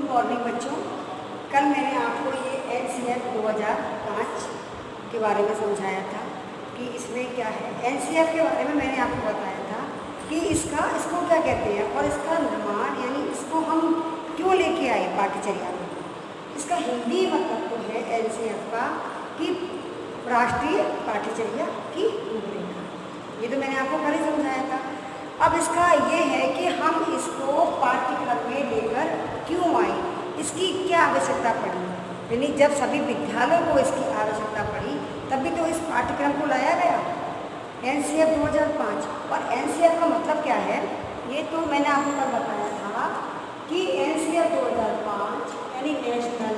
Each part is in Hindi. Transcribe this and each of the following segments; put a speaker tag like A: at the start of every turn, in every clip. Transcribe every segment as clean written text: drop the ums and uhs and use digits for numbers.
A: मॉर्निंग बच्चों, कल मैंने आपको ये एनसीईआरटी 2005 के बारे में समझाया था कि इसमें क्या है। एनसीईआरटी के बारे में मैंने आपको बताया था कि इसको क्या कहते हैं और इसका निर्माण यानी इसको हम क्यों लेके आए पाठ्यचर्या में। इसका हिंदी मतलब तो है एनसीईआरटी का कि राष्ट्रीय पाठ्यचर्या की रूपरेखा। ये तो मैंने आपको कल ही समझाया था। अब इसका ये है कि हम इसको पाठ्यक्रम में लेकर क्यों आए, इसकी क्या आवश्यकता पड़ी। यानी जब सभी विद्यालयों को इसकी आवश्यकता पड़ी तभी तो इस पाठ्यक्रम को लाया गया एनसीईआरटी 2005। और एनसीईआरटी का मतलब क्या है ये तो मैंने आपको कल बताया था कि एनसीईआरटी 2005 यानी नेशनल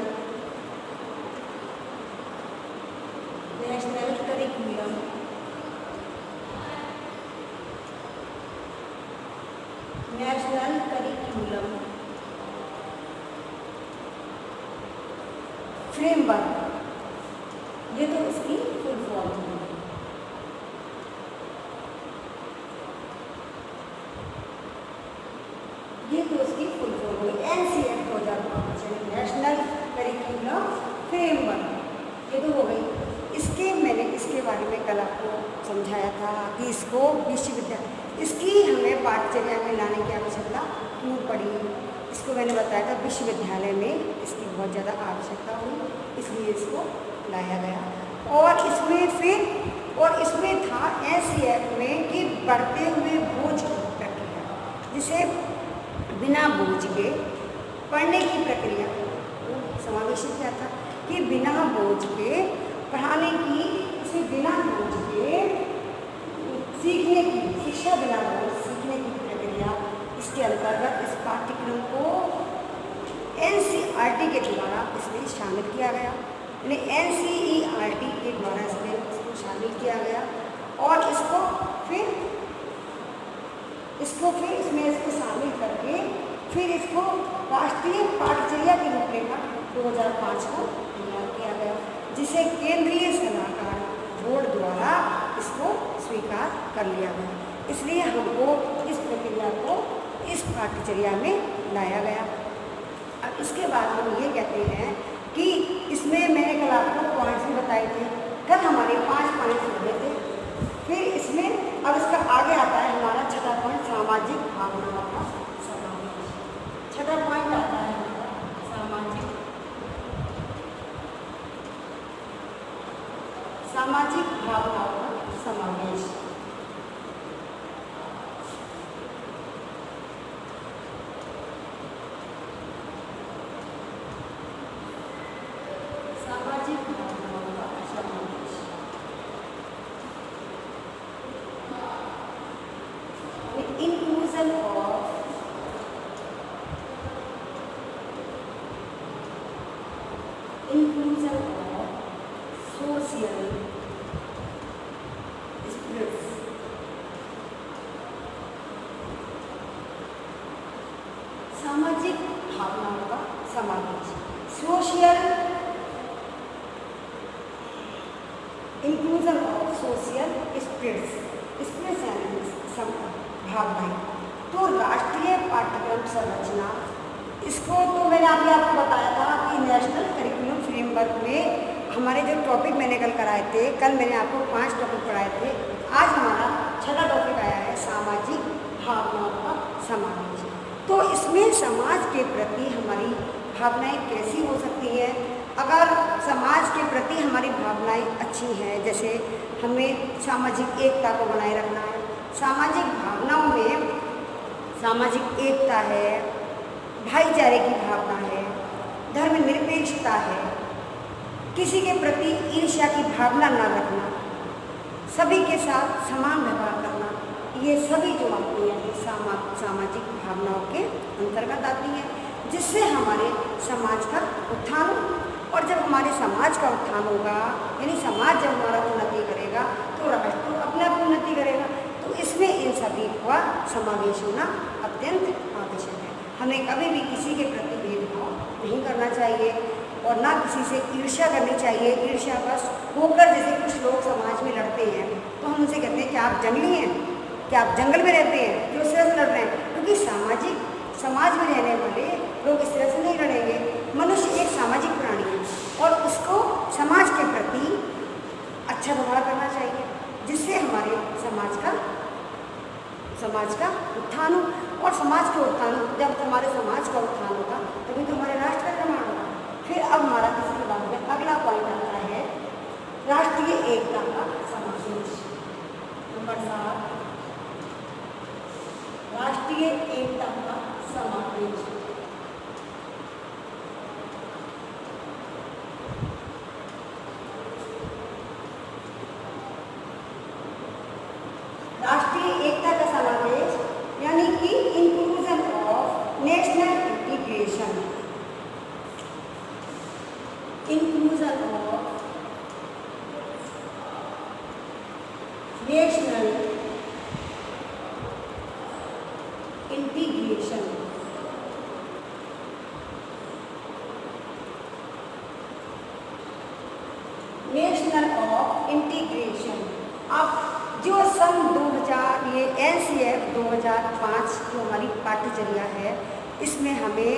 A: करिकुलम फ्रेमवर्क, ये तो इसकी फुल फॉर्म है। ये तो इसकी फुल फॉर्म है एनसीईआरटी 2005 नेशनल करिकुलम फ्रेमवर्क। ये तो हो गई। मैंने इसके बारे में कल आपको समझाया था कि इसको विश्वविद्यालय इसकी हमें पाठ्यचर्या में लाने की आवश्यकता क्यों पड़ी। इसको मैंने बताया था विश्वविद्यालय में इसकी बहुत ज़्यादा आवश्यकता हुई, इसलिए इसको लाया गया। और इसमें था एनसीईआरटी में कि बढ़ते हुए बोझ की प्रक्रिया, जिसे बिना बोझ के पढ़ने की प्रक्रिया समावेशित किया था कि बिना बोझ के पढ़ाने की, इसे बिना बोझ के सीखने की, शिक्षा बिना बोझ सीखने की प्रक्रिया। इसके अंतर्गत इस पाठ्यक्रम को एनसीईआरटी के द्वारा इसमें शामिल किया गया। यानी एनसीईआरटी के द्वारा इसको शामिल किया गया और इसको फिर इसमें शामिल करके फिर इसको राष्ट्रीय पाठ्यचर्या की रूपरेखा 2005 को तैयार किया गया, जिसे केंद्रीय सलाहकार बोर्ड द्वारा इसको स्वीकार कर लिया गया। इसलिए हमको इस प्रक्रिया को इस पाठ्यचर्या में लाया गया। अब इसके बाद हम ये कहते हैं कि इसमें मैंने कल आपको पॉइंट्स भी बताए थे। कल हमारे 5 पॉइंट्स हुए थे। फिर इसमें अब इसका आगे आता है हमारा छठा पॉइंट, सामाजिक भावनाओं का समावेश। छठा पॉइंट आता है सामाजिक भावनाओं का समावेश। सामाजिक भावनाओं का समावेश इंक्लूजन ऑफ सोशल सामाजिक भावनाओं का समावेश, social inclusion of social spirits भावनाएं। तो राष्ट्रीय पाठ्यक्रम संरचना, इसको तो मैंने आपको बताया था कि नेशनल करिकुलम फ्रेमवर्क में हमारे जो टॉपिक मैंने कल कराए थे, कल मैंने आपको 5 टॉपिक पढ़ाए थे। आज हमारा छठा टॉपिक आया है सामाजिक भावनाओं का समावेश। तो इसमें समाज के प्रति हमारी भावनाएं कैसी हो सकती हैं। अगर समाज के प्रति हमारी भावनाएं अच्छी हैं, जैसे हमें सामाजिक एकता को बनाए रखना है। सामाजिक भावनाओं में सामाजिक एकता है, भाईचारे की भावना है, धर्मनिरपेक्षता है, किसी के प्रति ईर्ष्या की भावना न रखना, सभी के साथ समान व्यवहार करना, ये सभी जो आती हैं सामाजिक भावनाओं के अंतर्गत आती हैं, जिससे हमारे समाज का उत्थान हो। और जब हमारे समाज का उत्थान होगा, यानी समाज जब हमारा उन्नति करेगा तो राष्ट्र अपने आप उन्नति करेगा। तो इसमें इन सभी का समावेश होना अत्यंत आवश्यक है। हमें कभी भी किसी के प्रति भेदभाव नहीं करना चाहिए और ना किसी से ईर्ष्या करनी चाहिए। ईर्ष्या बस होकर, जैसे कुछ लोग समाज में लड़ते हैं तो हम उनसे कहते हैं कि आप जंगली हैं, क्या आप जंगल में रहते हैं, क्यों उससे लड़ रहे हैं। क्योंकि समाज में रहने वाले लोग इस तरह से नहीं लड़ेंगे। मनुष्य एक सामाजिक प्राणी है और उसको समाज के प्रति अच्छा व्यवहार करना चाहिए, जिससे हमारे समाज का उत्थान हो। और समाज के उत्थान, जब हमारे समाज का उत्थान होगा तभी तो हमारे राष्ट्र का निर्माण होगा। फिर अब हमारा तीसरी बात में अगला पॉइंट आता है राष्ट्रीय एकता का समावेश। नंबर 7, राष्ट्रीय एकता का समावेश। राष्ट्रीय एकता का समावेश यानी कि inclusion of national integration, inclusion of national integration. National of integration. अब जो सन 2000 ये NCF 2005 जो हमारी पाठ्यचर्या है, इसमें हमें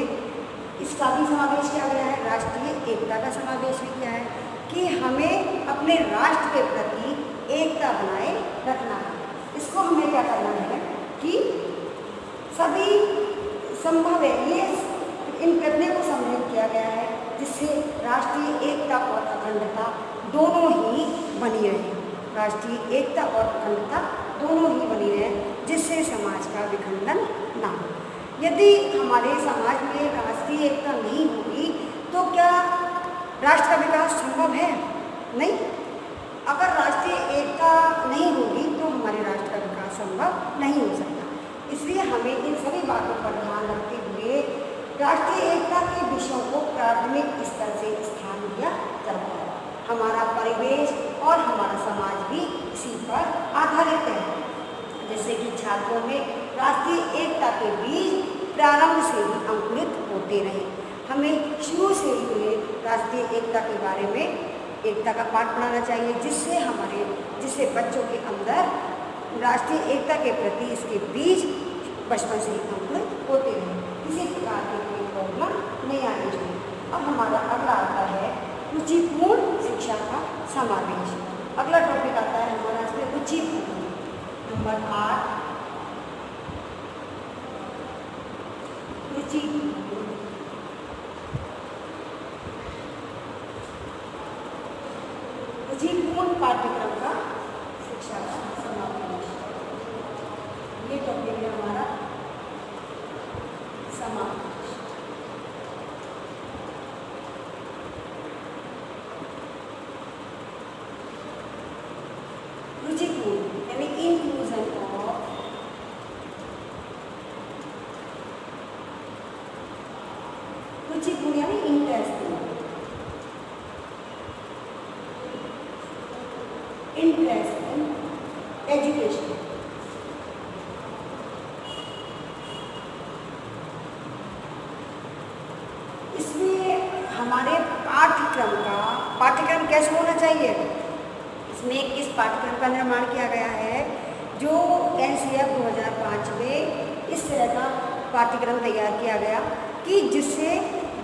A: इसका भी समावेश किया गया है, राष्ट्रीय एकता का समावेश भी किया है कि हमें अपने राष्ट्र के प्रति एकता बनाए रखना है। इसको हमें क्या करना है कि सभी संभव है, ये इन प्रयत्नों को सम्मिलित किया गया है जिससे राष्ट्रीय एकता और अखंडता दोनों ही बनी रहे। राष्ट्रीय एकता और अखंडता दोनों ही बनी रहे, जिससे समाज का विखंडन ना हो। यदि हमारे समाज में राष्ट्रीय एकता नहीं होगी तो क्या राष्ट्र का विकास संभव है? नहीं। अगर राष्ट्रीय एकता नहीं होगी तो हमारे राष्ट्र का विकास संभव नहीं हो सकता। इसलिए हमें इन सभी बातों पर ध्यान रखते हुए राष्ट्रीय एकता के विषयों को प्राथमिक स्तर से स्थान दिया जाता है। हमारा परिवेश और हमारा समाज भी इसी पर आधारित है। जैसे कि छात्रों में राष्ट्रीय एकता के बीज प्रारंभ से ही अंकुरित होते रहे। हमें शुरू से ही उन्हें राष्ट्रीय एकता के बारे में एकता का पाठ पढ़ाना चाहिए, जिससे बच्चों के अंदर राष्ट्रीय एकता के प्रति इसके बीज बचपन से ही अंकुरित होते रहे। किसी प्रकार की कोई प्रॉब्लम नहीं आनी चाहिए। अब हमारा अगला आता है रुचिपूर्ण शिक्षा का समावेश। अगला टॉपिक आता है हमारा इसमें रुचिपूर्ण। नंबर 8, रुचिपूर्ण। रुचिपूर्ण पाठ्यक्रम का शिक्षा का समावेश, ये टॉपिक है हमारा समावेश। रुचिपूर्ण यानी इंक्लूजन ऑफ रुचिपूर्ण यानी इंटरेस्टिंग एजुकेशन। इसमें हमारे पाठ्यक्रम कैसे होना चाहिए? इसमें किस पाठ्यक्रम का निर्माण किया गया है? जो NCF 2005 में इस तरह का पाठ्यक्रम तैयार किया गया कि जिससे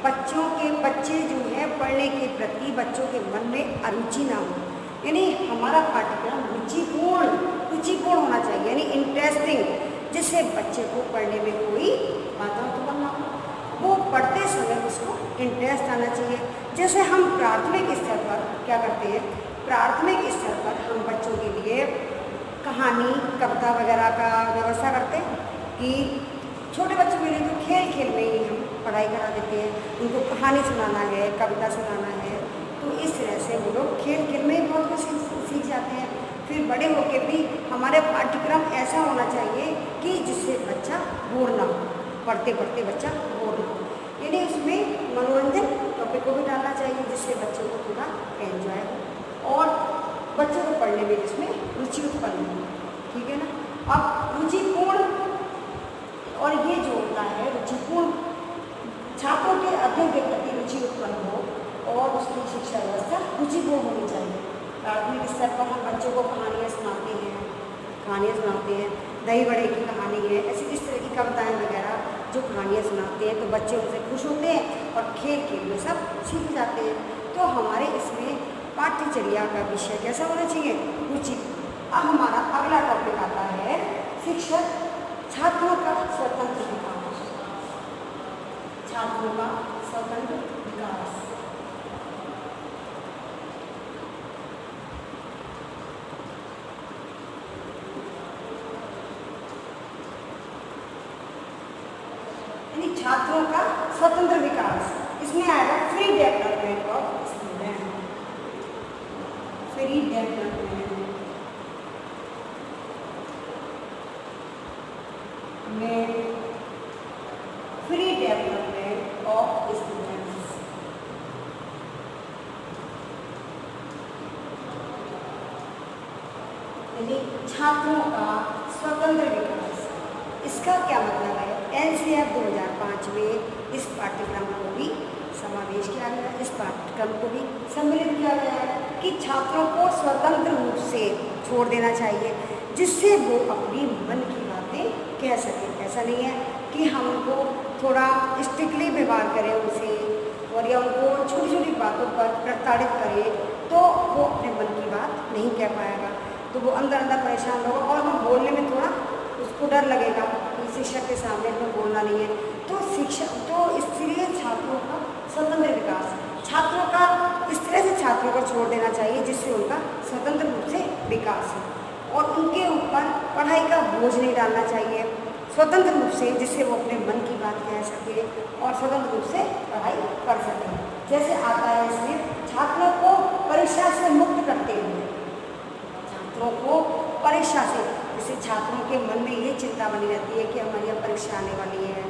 A: बच्चे जो है पढ़ने के प्रति बच्चों के मन में अरुचि ना हो। यानी हमारा पाठ्यक्रम रुचिपूर्ण होना चाहिए, यानी इंटरेस्टिंग, जिससे बच्चे को पढ़ने में कोई वातावरण ना हो। वो पढ़ते समय उसको इंटरेस्ट आना चाहिए। जैसे हम प्राथमिक स्तर पर क्या करते हैं, प्राथमिक स्तर पर हम बच्चों के लिए कहानी, कविता वगैरह का व्यवस्था करते हैं कि छोटे बच्चों के लिए तो खेल में ही हम पढ़ाई करा देते हैं। उनको कहानी सुनाना है, कविता सुनाना है, तो इस तरह से वो लोग खेल में ही बहुत कुछ सीख जाते हैं। फिर बड़े होकर भी हमारे पाठ्यक्रम ऐसा होना चाहिए कि जिससे बच्चा बोर ना हो, पढ़ते बच्चा बोर ना हो। यानी उसमें मनोरंजन टॉपिक को भी डालना चाहिए, जिससे बच्चों को थोड़ा एंजॉय हो और बच्चों को पढ़ने में जिसमें रुचि उत्पन्न हो। ठीक है ना? अब रुचिपूर्ण, और ये जो होता है रुचिपूर्ण, छात्रों के अध्ययन के प्रति रुचि उत्पन्न हो और उसकी शिक्षा व्यवस्था रुचिपूर्ण होनी चाहिए। प्राथमिक स्तर पर हम बच्चों को कहानियाँ सुनाते हैं, दही बड़े की कहानी है, ऐसी इस तरह की कविताएँ वगैरह जो कहानियाँ सुनाते हैं तो बच्चे उनसे खुश होते हैं और खेल खेल में सब सीख जाते हैं। तो हमारे इसमें पाठ्यचर्या का विषय कैसा होना चाहिए? रुचि। अब हमारा अगला टॉपिक आता है शिक्षक छात्रों का स्वतंत्र विकास। छात्रों का स्वतंत्र विकास। यानी छात्रों का स्वतंत्र विकास, इसमें आएगा free development of student. Free development में फ्री डेवलपमेंट ऑफ स्टूडेंट्स। यानी छात्रों का स्वतंत्र विकास, इसका क्या मतलब है? एनसीईआरटी 2005 में इस पाठ्यक्रम को भी समावेश किया गया, इस पाठ्यक्रम को भी सम्मिलित किया गया है कि छात्रों को स्वतंत्र रूप से छोड़ देना चाहिए जिससे वो अपनी मन की बातें कह सकें। ऐसा नहीं है कि हम उनको थोड़ा स्ट्रिक्टली व्यवहार करें उनसे और या उनको छोटी छोटी बातों पर प्रताड़ित करें तो वो अपने मन की बात नहीं कह पाएगा, तो वो अंदर अंदर परेशान होगा और हम बोलने में थोड़ा उसको डर लगेगा कि शिक्षक के सामने हमें बोलना नहीं है। तो शिक्षक तो इसलिए छात्रों का स्वतंत्र विकास, छात्रों का इस तरह से छात्रों को छोड़ देना चाहिए जिससे उनका स्वतंत्र रूप से विकास हो और उनके ऊपर पढ़ाई का बोझ नहीं डालना चाहिए स्वतंत्र रूप से, जिससे वो अपने मन की बात कह सके और स्वतंत्र रूप से पढ़ाई कर सके। जैसे आता है इसमें छात्रों को परीक्षा से मुक्त करते हुए, छात्रों को परीक्षा से, जैसे छात्रों के मन में ये चिंता बनी रहती है कि हमारी यहाँ परीक्षा आने वाली है,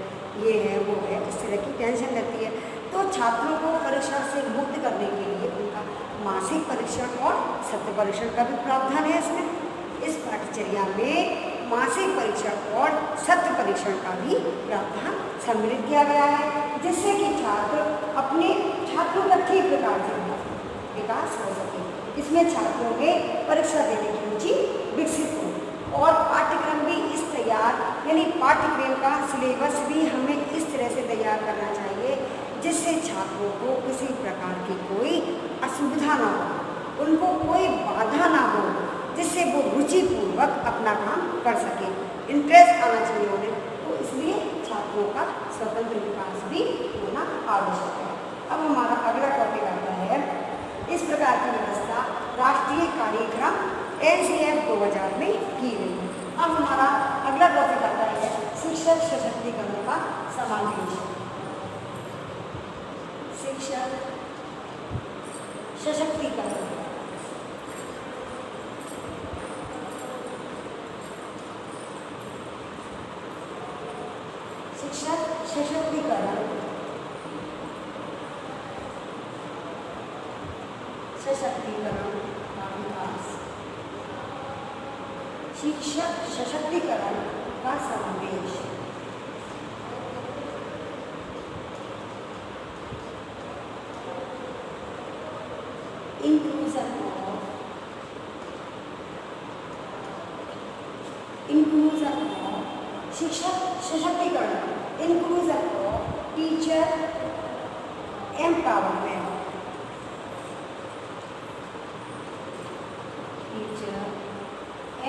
A: ये है वो है, इस तरह की टेंशन रहती है। तो छात्रों को परीक्षा से मुक्त करने के लिए उनका मासिक परीक्षण और सत्र परीक्षण का भी प्रावधान है। इसमें इस पाठ्यचर्या में मासिक परीक्षण और सत्र परीक्षण का भी प्रावधान सम्मिलित किया गया है जिससे कि छात्र अपने छात्रों का ठीक प्रकार से विकास हो सके। इसमें छात्रों में परीक्षा देने की रुचि विकसित हो और पाठ्यक्रम भी इस तैयार, यानी पाठ्यक्रम का सिलेबस भी हमें इस तरह से तैयार करना चाहिए जिससे छात्रों को किसी प्रकार की कोई असुविधा ना हो, उनको कोई बाधा ना हो, जिससे वो रुचिपूर्वक अपना काम कर सके, इंटरेस्ट आना चाहिए उन्हें। तो इसलिए छात्रों का स्वतंत्र विकास भी होना आवश्यक है। अब हमारा अगला टॉपिक आता है इस प्रकार की व्यवस्था राष्ट्रीय कार्यक्रम एनसीईआरटी 2000 में की गई है। अब हमारा अगला टॉपिक आता है शिक्षक सशक्तिकरण का समावेश। शिक्षक सशक्तिकरण, शिक्षक सशक्तिकरण, सशक्तिकरण का विकास, शिक्षक सशक्तिकरण का समावेश। इंक्लूजन ऑफ शिक्षक सशक्तिकरण, inclusion of teacher empowerment, teacher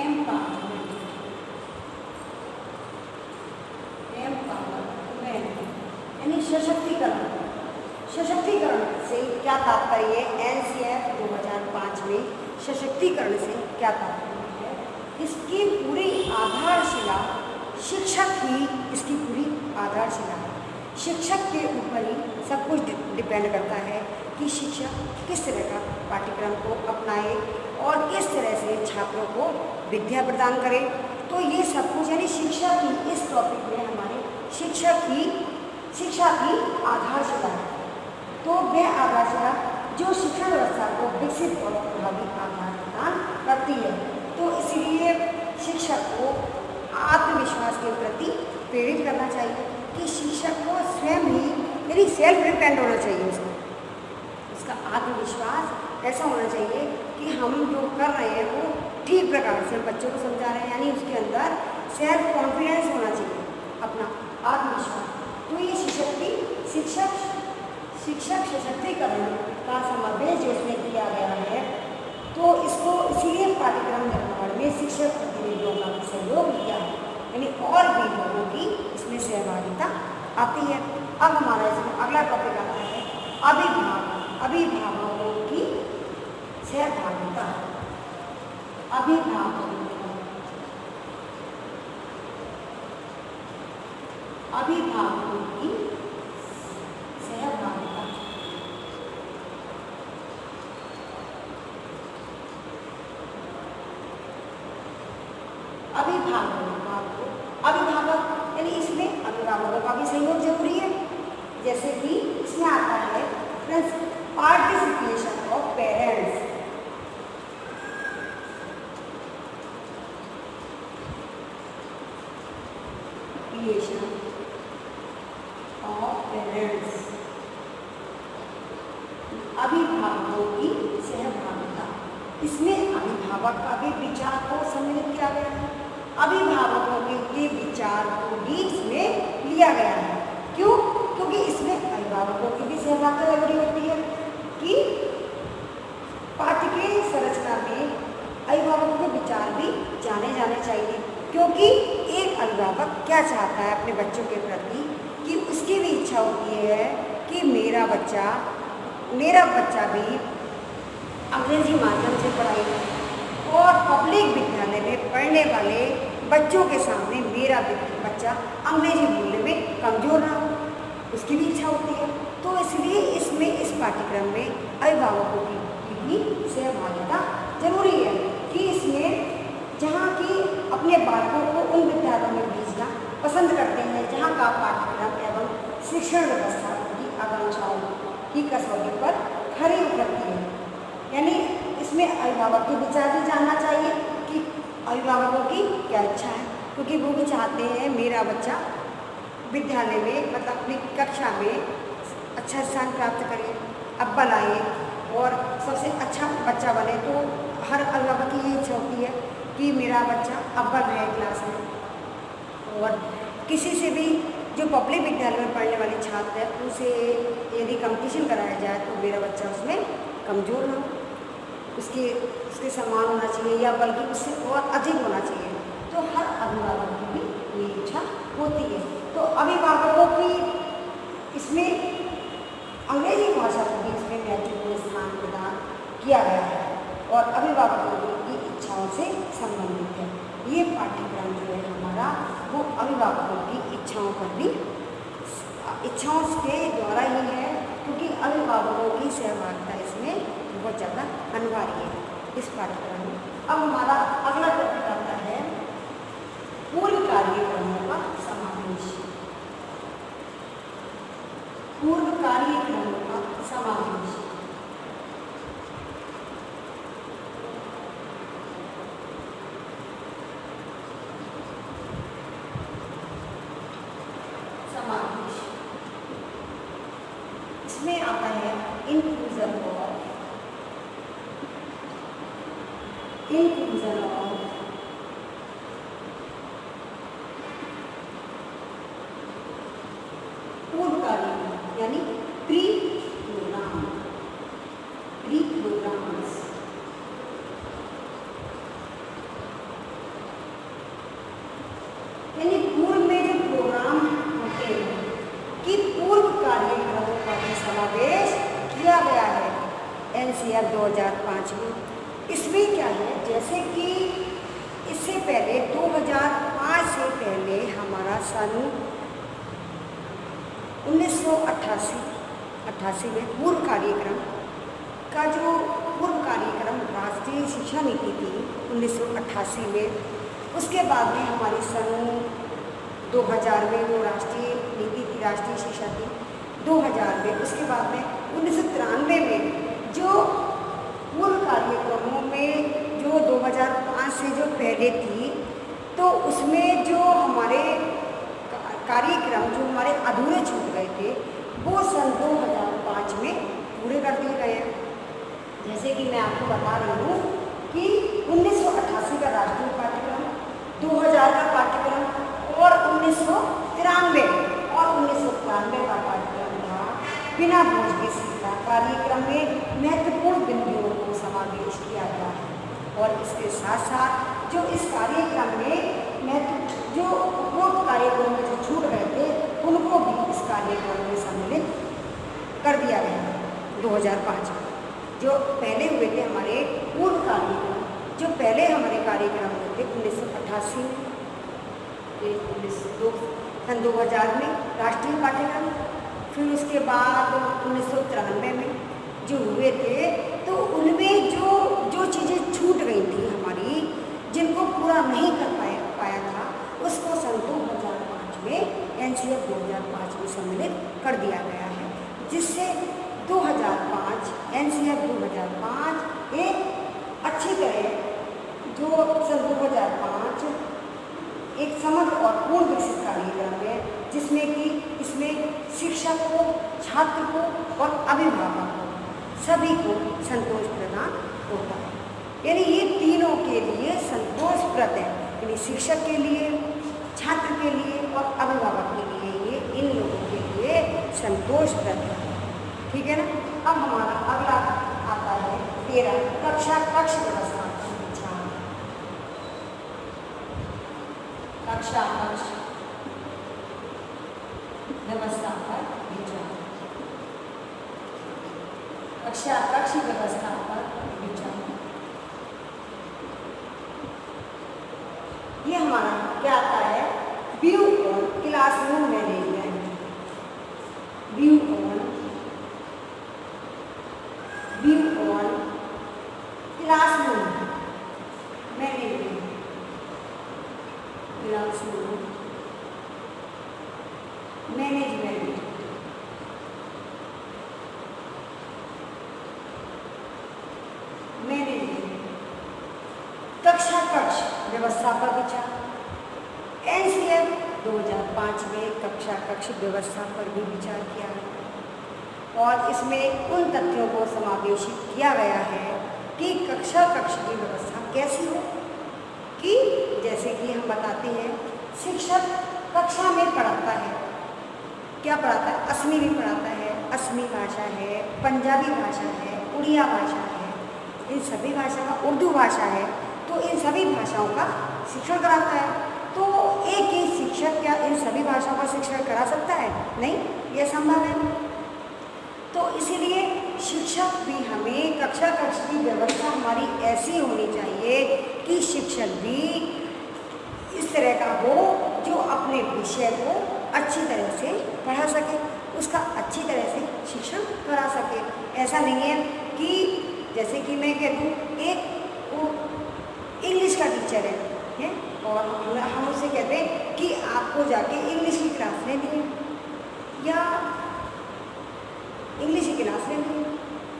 A: empowerment, यानी सशक्तिकरण। सशक्तिकरण से क्या तात्पर्य है? एनसीईआरटी 2005 में सशक्तिकरण से क्या तात्पर्य है? इसकी पूरी आधारशिला शिक्षक ही, इसकी पूरी आधारशिला है। शिक्षक के ऊपर ही सब कुछ डिपेंड करता है कि शिक्षक किस तरह का पाठ्यक्रम को अपनाए और किस तरह से छात्रों को विद्या प्रदान करे। तो ये सब कुछ यानी शिक्षा की, इस टॉपिक में हमारे शिक्षा की आधारशिला है। तो वह आधारशिला जो शिक्षा व्यवस्था को विकसित और प्रभावी आधार प्रदान करती है। तो इसलिए शिक्षक को आत्मविश्वास के प्रति प्रेरित करना चाहिए कि शिक्षक को स्वयं ही, यानी सेल्फ डिपेंड होना चाहिए उसका आत्मविश्वास ऐसा होना चाहिए कि हम जो कर रहे हैं वो ठीक प्रकार से बच्चों को समझा रहे हैं, यानी उसके अंदर सेल्फ कॉन्फिडेंस होना चाहिए अपना आत्मविश्वास। तो ये शिक्षक सशक्तिकरण का समावेश जो इसमें किया गया है, तो इसको इसीलिए पाठ्यक्रम निर्माण में शिक्षक प्रतिनिधियों का भी सहयोग लिया है, यानी और भी लोगों की इसमें सहभागिता आती है। अब हमारा इसमें अगला टॉपिक आता है अभिभावकों की सहभागिता। अभिभावकों की सहभागिता। अभिभावक यानी इसमें अभिभावकों का भी सहयोग जरूरी है। जैसे कि इसमें आता है पार्टिसिपेशन ऑफ पेरेंट्स। अभिभावकों की सहभागिता, इसमें अभिभावक का भी विचार को सम्मिलित किया गया है। अभिभावकों के विचार को भी इसमें लिया गया है। क्यों? क्योंकि इसमें अभिभावकों की भी सहभागिता जरूरी होती है कि पाठ्य की संरचना में अभिभावकों के विचार भी जाने जाने चाहिए। क्योंकि एक अभिभावक क्या चाहता है अपने बच्चों के प्रति, कि उसकी भी इच्छा होती है कि मेरा बच्चा भी अंग्रेजी माध्यम से पढ़ाई करे और पब्लिक विद्यालय में पढ़ने वाले बच्चों के सामने मेरा बच्चा अंग्रेजी बोलने में कमजोर ना हो, उसकी भी इच्छा होती है। तो इसलिए इसमें इस पाठ्यक्रम में अभिभावकों की भी सहभागिता जरूरी है कि इसमें जहाँ की अपने बालकों को उन विद्यालयों में भेजना पसंद करते हैं जहाँ का पाठ्यक्रम एवं शिक्षण व्यवस्था की आकांक्षाओं की कसौटी पर खरी उतरती है। यानी इसमें अभिभावक के विचार भी जानना चाहिए कि अभिभावकों की क्या इच्छा है, क्योंकि वो भी चाहते हैं मेरा बच्चा विद्यालय में मतलब अपनी कक्षा में अच्छा स्थान प्राप्त करे, अव्वल आए और सबसे अच्छा बच्चा बने। तो हर अभिभावक की ये इच्छा होती है कि मेरा बच्चा अव्वल रहे क्लास में। और किसी से भी जो पब्लिक विद्यालय में पढ़ने वाले छात्र हैं उनसे यदि कंपटीशन कराया जाए तो मेरा बच्चा उसमें कमज़ोर ना हो, उसके समान होना चाहिए या बल्कि उससे और अधिक होना चाहिए। तो हर अभिभावक की भी ये इच्छा होती है। तो अभिभावकों की इसमें अंग्रेजी भाषा को भी इसमें महत्वपूर्ण स्थान प्रदान किया गया है और अभिभावकों की इच्छाओं से संबंधित है। ये पाठ्यक्रम जो है हमारा वो अभिभावकों की इच्छाओं पर भी इच्छाओं के द्वारा ही है, क्योंकि अभिभावकों की सहभागिता इसमें बहुत ज़्यादा अनिवार्य है इस पाठ्यक्रम में। अब हमारा अगला टॉपिक आता है पूर्व कार्यक्रमों का समावेश। पूर्व कार्यक्रमों का समावेश। इसमें आता है इंक्लूजन ऑफ पूर्व कार्यक्रम यानी प्री प्रोग्राम्स। यानी पूर्व में जो प्रोग्राम होते हैं कि पूर्व कार्यक्रमों का भी समावेश किया गया है NCR 2005 में। इसमें क्या है, जैसे कि इससे पहले 2005 से पहले हमारा सन 1988 में पूर्व कार्यक्रम राष्ट्रीय शिक्षा नीति थी 1988 में। उसके बाद में हमारी सन 2000 में वो राष्ट्रीय नीति थी, राष्ट्रीय शिक्षा थी 2000 में। उसके बाद में 1993 में जो पूर्व कार्यक्रमों में जो 2005 से जो पहले थी, तो उसमें जो हमारे कार्यक्रम जो हमारे अधूरे छूट गए थे वो सन 2005 में पूरे कर दिए गए हैं। जैसे कि मैं आपको बता रही हूँ कि 1988 का राष्ट्रीय पाठ्यक्रम, 2000 का पाठ्यक्रम और 1993 1993 और 1993 का पाठ्यक्रम था बिना बोझ के सीखना। कार्यक्रम में महत्वपूर्ण बिंदुओं को समावेश किया गया है और इसके साथ साथ जो इस कार्यक्रम में जो उपरोक्त कार्यक्रम में जो छूट गए थे उनको भी इस कार्यक्रम में सम्मिलित कर दिया गया 2005 में। जो पहले हुए थे हमारे पूर्व कार्यक्रम, जो पहले हमारे कार्यक्रम हुए थे 1988 में, सन 2000 में राष्ट्रीय पाठ्यक्रम, फिर उसके बाद 1993 में जो हुए थे, तो उनमें जो चीज़ें छूट गई थी हमारी, जिनको पूरा नहीं कर पाया था, उसको सन 2005 में NCF 2005 में सम्मिलित कर दिया गया है, जिससे 2005 NCF 2005 एक अच्छी तरह जो सन 2005 एक समग्र और पूर्ण विकसित कार्यक्रम है, जिसमें कि इसमें शिक्षक को, छात्र को और अभिभावक को सभी को संतोष प्रदान होता है। यानी ये तीनों के लिए संतोषप्रद है, यानी शिक्षक के लिए, छात्र के लिए और अभिभावक के लिए, ये इन लोगों के लिए संतोषप्रद है। ठीक है ना। अब हमारा अगला आता है 13 कक्षा कक्ष व्यवस्था का विचार। कक्षा कक्ष व्यवस्था पर विचार। कक्षा कक्ष व्यवस्था पर विचार। ये हमारा क्या आता है? View on classroom management. View on classroom management. Classroom management. कक्षा कक्ष व्यवस्था पर विचार। NCF 2005 में कक्षा कक्ष व्यवस्था पर भी विचार किया गया और इसमें उन तथ्यों को समावेशित किया गया है कि कक्षा कक्ष की व्यवस्था कैसी हो, कि जैसे कि हम बताते हैं शिक्षक कक्षा में पढ़ाता है, क्या पढ़ाता है? असमी भी पढ़ाता है, असमी भाषा है, पंजाबी भाषा है, उड़िया भाषा है, इन सभी भाषा का, उर्दू भाषा है, तो इन सभी भाषाओं का शिक्षण कराता है। तो एक ही शिक्षक क्या इन सभी भाषाओं का शिक्षण करा सकता है? नहीं, यह संभव है। तो इसीलिए शिक्षक भी हमें कक्षा कक्ष की व्यवस्था हमारी ऐसी होनी चाहिए कि शिक्षक भी इस तरह का हो जो अपने विषय को अच्छी तरह से पढ़ा सके, उसका अच्छी तरह से शिक्षण करा सके। ऐसा नहीं है कि जैसे कि मैं कह दूँ एक इंग्लिश का टीचर है और हम उससे कहते हैं कि आपको जाके इंग्लिश की क्लास लेनी है या इंग्लिश की क्लास लेनी है,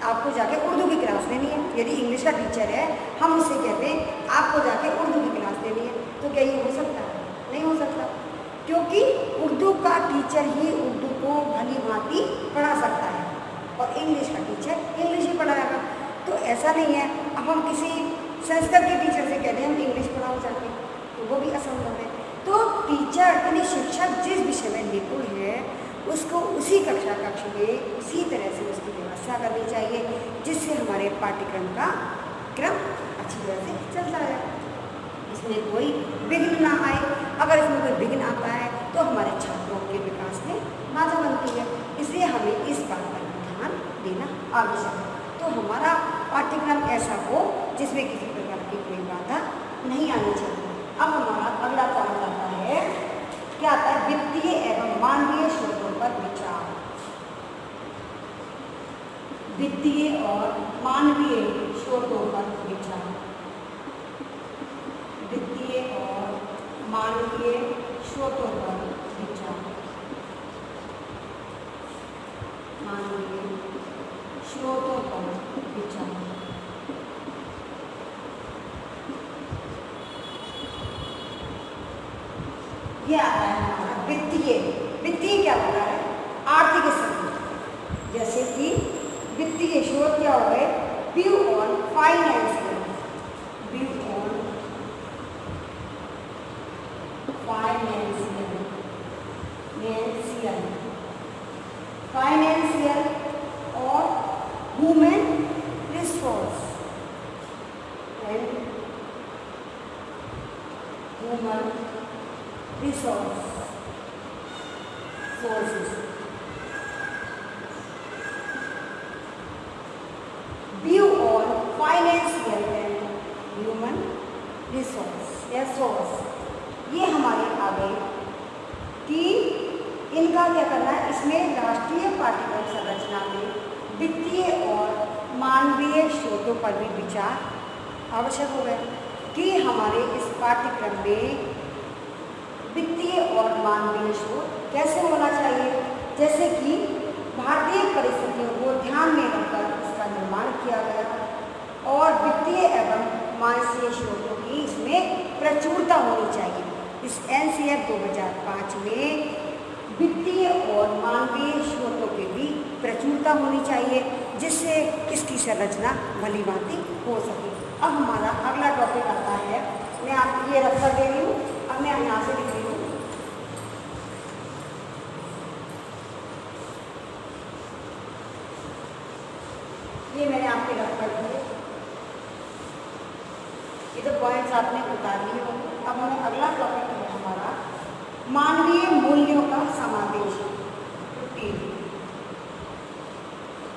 A: आपको जाके उर्दू की क्लास लेनी है। यदि इंग्लिश का टीचर है, हम उससे कहते हैं आपको जाके उर्दू की क्लास लेनी है, तो क्या ये हो सकता है? नहीं हो सकता, क्योंकि उर्दू का टीचर ही उर्दू को भली भांति पढ़ा सकता है और इंग्लिश का टीचर इंग्लिश ही पढ़ाएगा। तो ऐसा नहीं है अब हम किसी संस्कृत के टीचर से कहते हैं हम इंग्लिश पढ़ाओ जाके, तो वो भी असंभव है। तो टीचर यानी शिक्षक जिस विषय में निपुण है उसको उसी कक्षा कक्ष में उसी तरह से उसकी व्यवस्था करनी चाहिए, जिससे हमारे पाठ्यक्रम का क्रम अच्छी तरह से चलता है, इसमें कोई विघ्न ना आए। अगर इसमें कोई विघ्न आता है तो हमारे छात्रों के विकास में बाधा बनती है, इसलिए हमें इस बात पर ध्यान देना आवश्यक है। तो हमारा पाठ्यक्रम ऐसा हो जिसमें किसी प्रकार की कोई बाधा नहीं आनी चाहिए। अब हमारा अगला पॉइंट आता है, क्या आता है? वित्तीय एवं मानवीय स्रोतों पर विचार। वित्तीय और मानवीय स्रोतों पर विचार। वित्तीय और मानवीय स्रोतों पर विचार। मानवीय स्रोतों पर विचार। ये आता है हमारा वित्तीय। वित्तीय क्या होता है? आर्थिक स्रोत। जैसे कि वित्तीय स्रोत क्या हो गए? View on financial. View on financial development human resource sources, view on financial and human resource या सोर्स, ये हमारे आ गए कि इनका क्या करना है। इसमें राष्ट्रीय पाठ्यक्रम संरचना में वित्तीय और मानवीय स्रोतों पर भी विचार आवश्यक हो गया कि हमारे इस पाठ्यक्रम में वित्तीय और मानवीय स्रोत कैसे होना चाहिए, जैसे कि भारतीय परिस्थितियों को ध्यान में रखकर इसका निर्माण किया गया और वित्तीय एवं मानवीय स्रोतों की इसमें प्रचुरता होनी चाहिए। इस NCF 2005 में वित्तीय और मानवीय स्रोतों की भी प्रचुरता होनी चाहिए, जिससे इसकी संरचना भली भांति हो सके। अब हमारा अगला टॉपिक आता है, मैं आपको ये रख कर दे रही हूँ, अब मैं यहाँ से लिख रही हूँ। ये मैंने आपके रख कर दिए, ये तो पॉइंट्स आपने उतार लिए होंगे। अब हमें अगला टॉपिक है हमारा मानवीय मूल्यों का समावेश। 15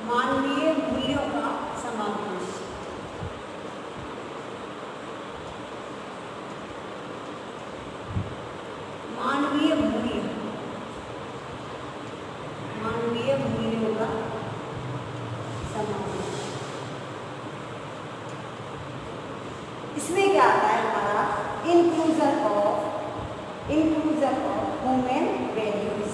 A: मानवीय मूल्यों का समावेश। मानवीय मूल्य, मानवीय मूल्यों का समावेश। इसमें क्या आता है हमारा inclusion of human values.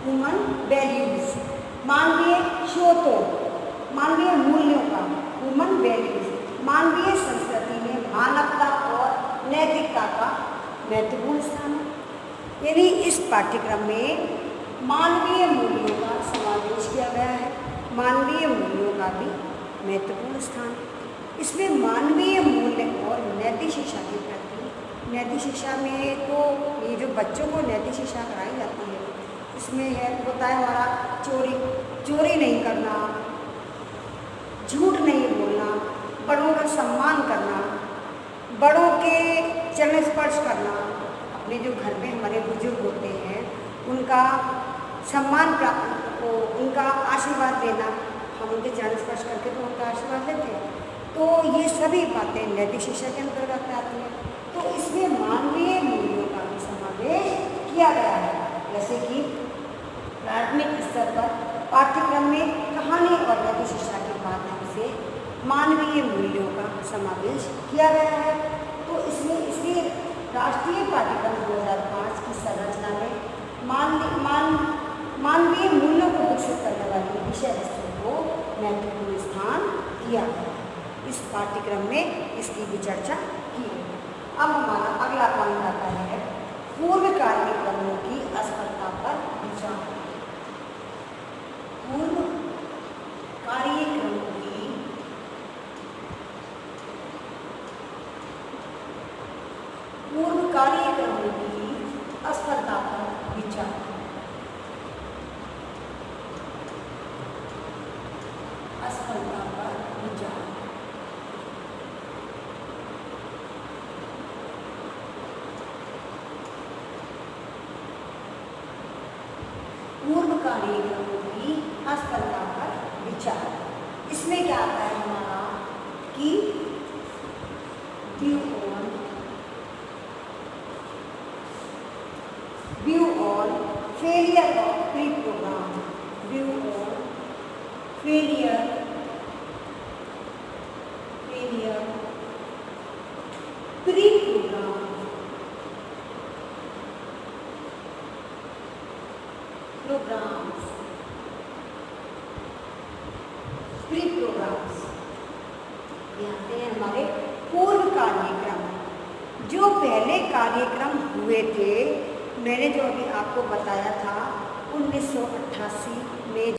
A: Human values, मानवीय स्रोतों, मानवीय मूल्यों का, ह्यूमन वैल्यूज, मानवीय संस्कृति में मानवता और नैतिकता का महत्वपूर्ण स्थान है। यानी इस पाठ्यक्रम में मानवीय मूल्यों का समावेश किया गया है, मानवीय मूल्यों का भी महत्वपूर्ण स्थान। इसमें मानवीय मूल्य और नैतिक शिक्षा की प्रति, नैतिक शिक्षा में तो ये जो बच्चों को नैतिक शिक्षा कराई जाती है, इसमें है होता है हमारा चोरी नहीं करना, झूठ नहीं बोलना, बड़ों का सम्मान करना, बड़ों के चरण स्पर्श करना, अपने जो घर में हमारे बुजुर्ग होते हैं उनका सम्मान प्राप्त, उनका आशीर्वाद देना, हम उनके चरण स्पर्श करके तो उनका आशीर्वाद लेते हैं। तो ये सभी बातें नैतिक शिक्षा के अंतर्गत आती हैं। तो इसमें मानवीय मूल्यों का भी समावेश किया गया है, जैसे कि प्राथमिक स्तर पर पाठ्यक्रम में कहानी और नैतिक शिक्षा के माध्यम से मानवीय मूल्यों का समावेश किया गया है। तो इसमें इसलिए राष्ट्रीय पाठ्यक्रम 2005 की संरचना में मानवीय मूल्यों को विकसित करने वाली विषय वस्तु को महत्वपूर्ण स्थान दिया गया है। इस पाठ्यक्रम में इसकी भी चर्चा की गई। अब हमारा अगला पॉइंट आता है पूर्व कार्यक्रमों की असफलता पर विचार। पूर्व कार्यक्रमों की असफलता पर विचार। असफलता पर विचार। पूर्व कार्यक्रमों की असफलता पर विचार। इसमें क्या आता है हमारा कि view on failure of pre program. View on failure pre programs ये आते हैं हमारे पूर्व कार्यक्रम। जो पहले कार्यक्रम हुए थे, मैंने जो अभी आपको बताया था 1988 में